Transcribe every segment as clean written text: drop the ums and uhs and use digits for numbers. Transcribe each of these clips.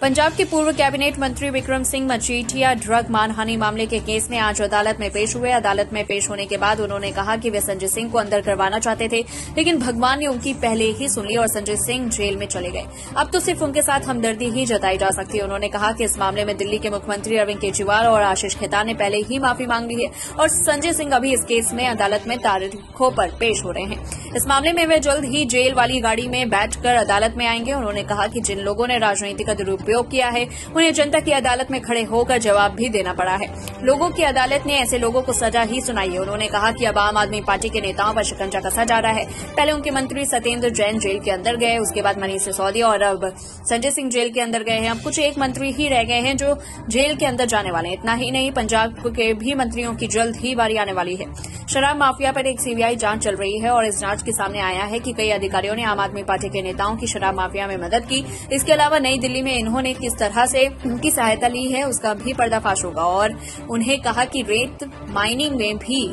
पंजाब के पूर्व कैबिनेट मंत्री विक्रम सिंह मजीठिया ड्रग मानहानि मामले के केस में आज अदालत में पेश हुए। अदालत में पेश होने के बाद उन्होंने कहा कि वे संजय सिंह को अंदर करवाना चाहते थे, लेकिन भगवान ने उनकी पहले ही सुन ली और संजय सिंह जेल में चले गए। अब तो सिर्फ उनके साथ हमदर्दी ही जताई जा सकती है। उन्होंने कहा कि इस मामले में दिल्ली के मुख्यमंत्री अरविंद केजरीवाल और आशीष खेतान ने पहले ही माफी मांग ली है और संजय सिंह अभी इस केस में अदालत में तारीखों पर पेश हो रहे हैं। इस मामले में वे जल्द ही जेल वाली गाड़ी में बैठकर अदालत में आएंगे। उन्होंने कहा कि जिन लोगों ने राजनीति का दुरुपयोग किया है उन्हें जनता की अदालत में खड़े होकर जवाब भी देना पड़ा है। लोगों की अदालत ने ऐसे लोगों को सजा ही सुनाई है। उन्होंने कहा कि अब आम आदमी पार्टी के नेताओं पर शिकंजा कसा जा रहा है। पहले उनके मंत्री सत्येंद्र जैन जेल के अंदर गए, उसके बाद मनीष सिसोदिया और अब संजय सिंह जेल के अंदर गए हैं। अब कुछ एक मंत्री ही रह गए हैं जो जेल के अंदर जाने वाले हैं। इतना ही नहीं, पंजाब के भी मंत्रियों की जल्द ही बारी आने वाली है। शराब माफिया पर एक सीबीआई जांच चल रही है और इस जांच के सामने आया है कि कई अधिकारियों ने आम आदमी पार्टी के नेताओं की शराब माफिया में मदद की। इसके अलावा नई दिल्ली में इन्होंने किस तरह से उनकी सहायता ली है उसका भी पर्दाफाश होगा और उन्हें कहा कि रेत माइनिंग में भी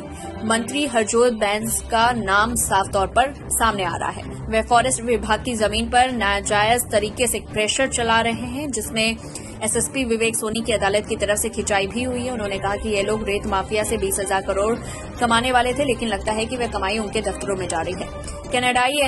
मंत्री हरजोत बैंस का नाम साफ तौर पर सामने आ रहा है। वे फॉरेस्ट विभाग की जमीन पर नाजायज तरीके से प्रेशर चला रहे हैं, जिसमें एसएसपी विवेक सोनी की अदालत की तरफ से खिंचाई भी हुई है। उन्होंने कहा कि ये लोग रेत माफिया से 20,000 करोड़ कमाने वाले थे, लेकिन लगता है कि वे कमाई उनके दफ्तरों में जा रही है। कनाडाई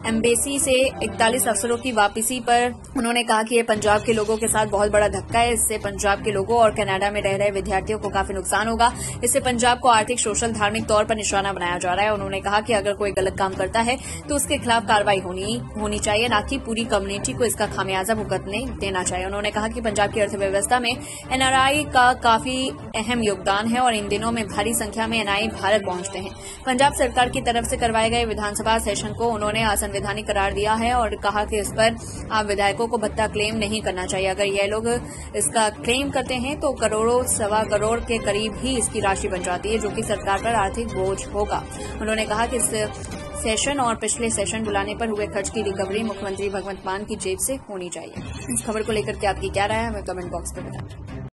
एम्बेसी से 41 अफसरों की वापसी पर उन्होंने कहा कि ये पंजाब के लोगों के साथ बहुत बड़ा धक्का है। इससे पंजाब के लोगों और कनाडा में रह रहे विद्यार्थियों को काफी नुकसान होगा। इससे पंजाब को आर्थिक, सोशल, धार्मिक तौर पर निशाना बनाया जा रहा है। उन्होंने कहा कि अगर कोई गलत काम करता है तो उसके खिलाफ कार्रवाई होनी चाहिए, न कि पूरी कम्युनिटी को इसका खामियाजा भुगतने देना चाहिए। उन्होंने कहा कि पंजाब की अर्थव्यवस्था में एनआरआई का काफी अहम योगदान है और इन दिनों में भारी संख्या में एनआई भारत पहुंचते हैं। पंजाब सरकार की तरफ से करवाए गए विधानसभा सेशन को उन्होंने असंवैधानिक करार दिया है और कहा कि इस पर आप विधायकों को भत्ता क्लेम नहीं करना चाहिए। अगर ये लोग इसका क्लेम करते हैं तो करोड़ों, सवा करोड़ के करीब ही इसकी राशि बन जाती है, जो कि सरकार पर आर्थिक बोझ होगा। उन्होंने कहा कि इस सेशन और पिछले सेशन बुलाने पर हुए खर्च की रिकवरी मुख्यमंत्री भगवंत मान की जेब से होनी चाहिए। इस खबर को लेकर के आपकी क्या राय है, हमें कमेंट बॉक्स में बताएं।